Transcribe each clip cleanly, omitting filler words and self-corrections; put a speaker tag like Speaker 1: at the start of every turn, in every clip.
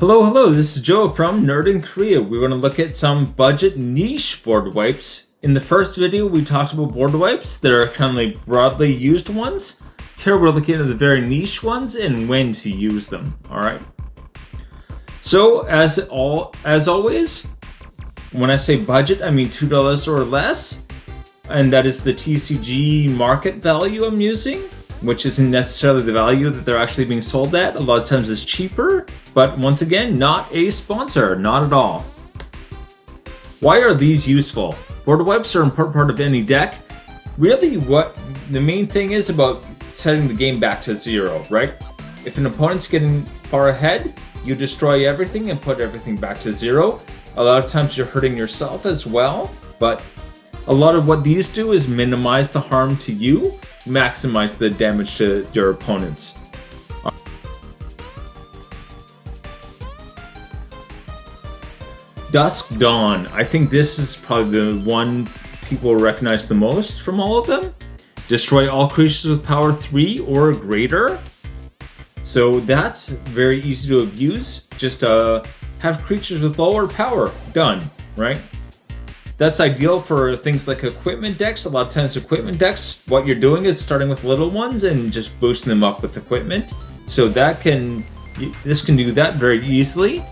Speaker 1: Hello, this is Joe from Nerd in Korea. We're going to look at some budget niche board wipes. In the first video, we talked about board wipes that are kind of like broadly used ones. Here we're looking at the very niche ones and when to use them, alright? So, as always, when I say budget, I mean $2 or less. And that is the TCG market value I'm using, which isn't necessarily the value that they're actually being sold at. A lot of times it's cheaper, but once again, not a sponsor, not at all. Why are these useful? Board wipes are an important part of any deck. Really, what the main thing is about setting the game back to zero, right? If an opponent's getting far ahead, you destroy everything and put everything back to zero. A lot of times you're hurting yourself as well, but a lot of what these do is minimize the harm to you, maximize the damage to your opponents. Dusk Dawn. I think this is probably the one people recognize the most from all of them. Destroy all creatures with power 3 or greater. So that's very easy to abuse. Just have creatures with lower power. Done, right? That's ideal for things like equipment decks. A lot of times equipment decks, what you're doing is starting with little ones and just boosting them up with equipment. So this can do that very easily.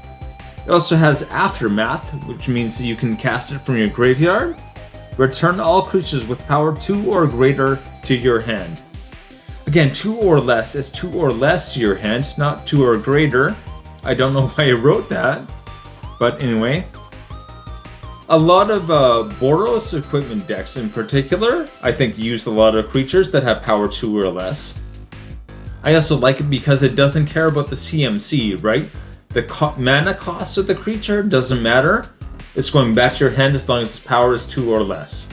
Speaker 1: It also has Aftermath, which means you can cast it from your graveyard. Return all creatures with power 2 or greater to your hand. Again, 2 or less is 2 or less to your hand, not 2 or greater. I don't know why I wrote that, but anyway. A lot of Boros equipment decks in particular, I think, use a lot of creatures that have power 2 or less. I also like it because it doesn't care about the CMC, right? The mana cost of the creature doesn't matter. It's going back to your hand as long as its power is 2 or less.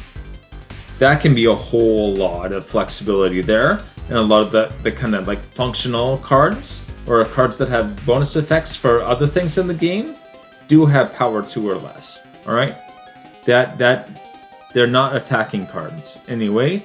Speaker 1: That can be a whole lot of flexibility there. And a lot of the kind of like functional cards, or cards that have bonus effects for other things in the game, do have power 2 or less. Alright? That they're not attacking cards. Anyway,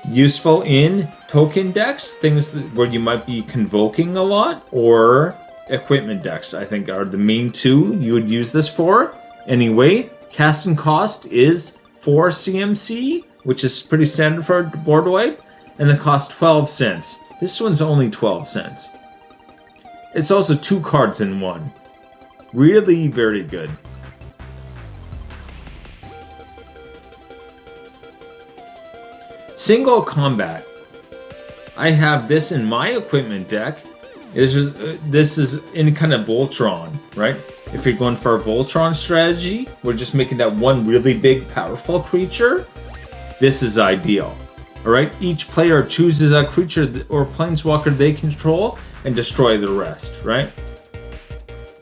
Speaker 1: useful in token decks, things where you might be convoking a lot, or equipment decks, I think, are the main two you would use this for. Anyway, casting cost is 4 CMC, which is pretty standard for a board wipe, and it costs 12 cents. This one's only 12 cents. It's also 2 cards in one. Really very good. Single combat. I have this in my equipment deck. This is in kind of Voltron, right? If you're going for a Voltron strategy, we're just making that one really big, powerful creature. This is ideal. Alright, each player chooses a creature or planeswalker they control and destroy the rest, right?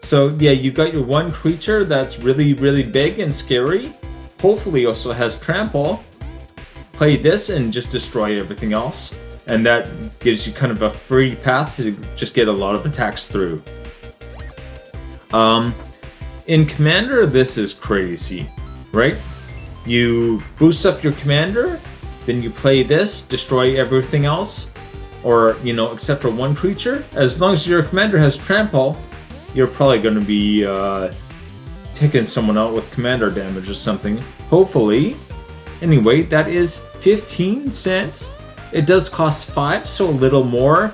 Speaker 1: So yeah, you got your one creature that's really, really big and scary. Hopefully also has trample. Play this and just destroy everything else. And that gives you kind of a free path to just get a lot of attacks through. In Commander, this is crazy, right? You boost up your Commander, then you play this, destroy everything else, or, except for one creature. As long as your Commander has trample, you're probably going to be taking someone out with Commander damage or something. Hopefully. Anyway, that is 15 cents. It does cost 5, so a little more.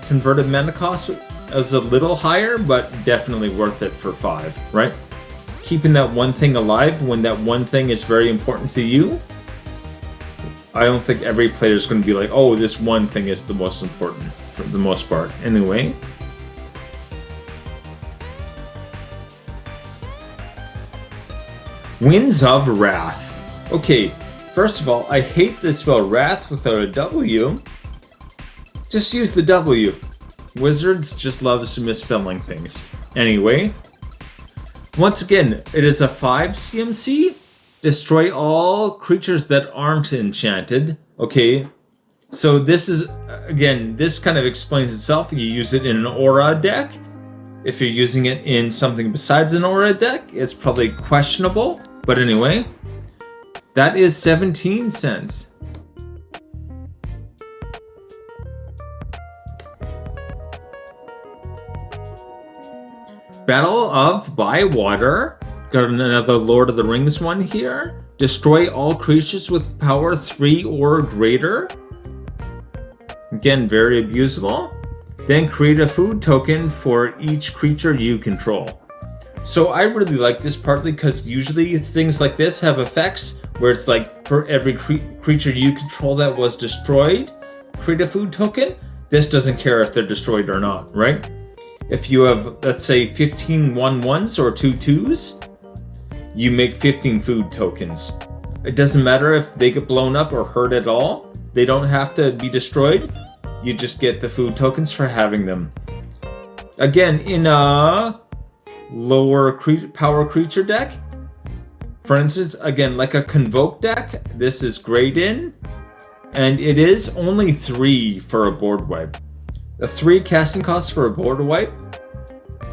Speaker 1: Converted mana cost is a little higher, but definitely worth it for 5, right? Keeping that one thing alive when that one thing is very important to you. I don't think every player is going to be like, oh, this one thing is the most important for the most part. Anyway. Winds of Wrath. Okay, first of all, I hate the spell Wrath without a W. Just use the W. Wizards just loves misspelling things. Anyway, once again, it is a 5 CMC. Destroy all creatures that aren't enchanted. Okay, so this is, again, this kind of explains itself. You use it in an aura deck. If you're using it in something besides an aura deck, it's probably questionable. But anyway, that is 17 cents. Battle of Bywater. Got another Lord of the Rings one here. Destroy all creatures with power 3 or greater. Again, very abusable. Then create a food token for each creature you control. So I really like this partly because usually things like this have effects where it's like for every creature you control that was destroyed, create a food token. This doesn't care if they're destroyed or not, right? If you have, let's say, 15 1/1s or 2 2s, you make 15 food tokens. It doesn't matter if they get blown up or hurt at all. They don't have to be destroyed. You just get the food tokens for having them. Again, in a lower power creature deck, for instance, again, like a Convoke deck, this is great in. And it is only 3 for a board wipe. The 3 casting costs for a board wipe.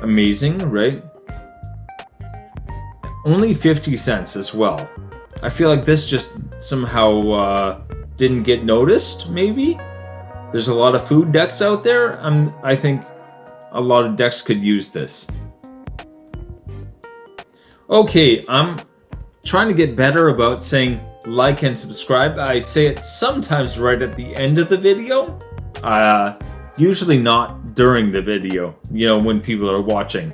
Speaker 1: Amazing, right? Only 50 cents as well. I feel like this just somehow didn't get noticed, maybe? There's a lot of food decks out there. I think a lot of decks could use this. Okay, I'm trying to get better about saying like and subscribe. I say it sometimes right at the end of the video. Usually not during the video, when people are watching.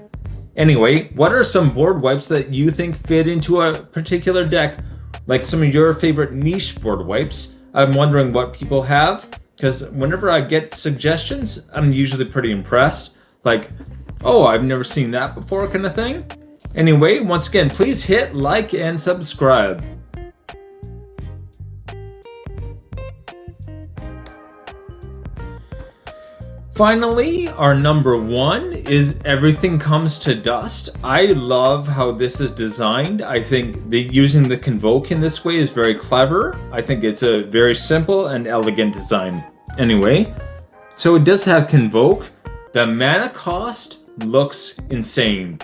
Speaker 1: Anyway, what are some board wipes that you think fit into a particular deck? Like some of your favorite niche board wipes. I'm wondering what people have, because whenever I get suggestions, I'm usually pretty impressed. Like, oh, I've never seen that before kind of thing. Anyway, once again, please hit like and subscribe. Finally, our number 1 is Everything Comes to Dust. I love how this is designed. I think using the Convoke in this way is very clever. I think it's a very simple and elegant design. Anyway, so it does have Convoke. The mana cost looks insane.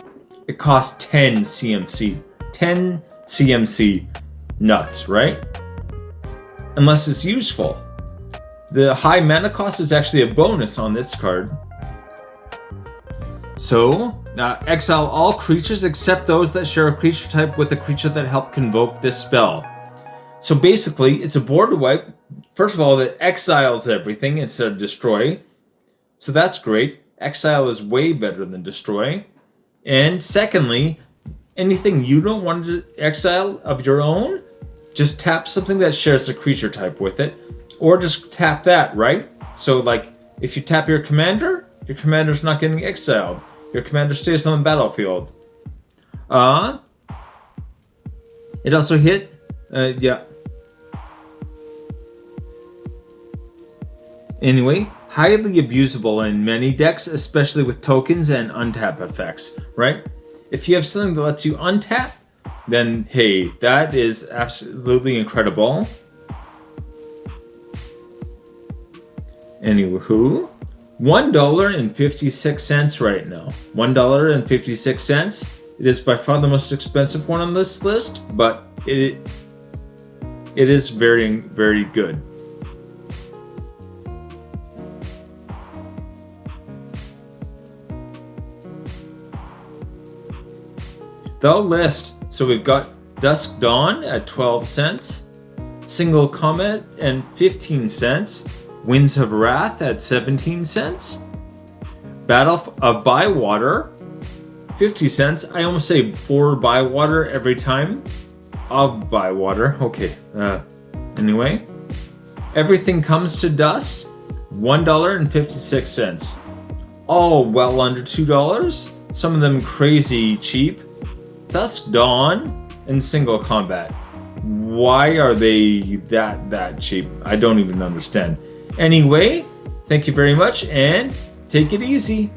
Speaker 1: It costs 10 CMC. 10 CMC. Nuts, right? Unless it's useful. The high mana cost is actually a bonus on this card. So, exile all creatures except those that share a creature type with a creature that helped convoke this spell. So basically, it's a board wipe. First of all, that exiles everything instead of destroy. So that's great. Exile is way better than destroy. And secondly, anything you don't want to exile of your own, just tap something that shares a creature type with it. Or just tap that, right? So like, if you tap your commander's not getting exiled. Your commander stays on the battlefield. It also hit, yeah. Anyway, highly abusable in many decks, especially with tokens and untap effects, right? If you have something that lets you untap, then hey, that is absolutely incredible. Anywho, $1.56 right now. $1.56. It is by far the most expensive one on this list, but it is very, very good. The list. So we've got Dusk Dawn at 12 cents, Single Comet and 15 cents, Winds of Wrath at 17 cents, Battle of Bywater, 50 cents. I almost say for Bywater every time. Of Bywater. Okay. Anyway. Everything Comes to Dust, $1.56. All well under $2. Some of them crazy cheap. Dusk Dawn and Single Combat. Why are they that cheap? I don't even understand. Anyway, thank you very much and take it easy.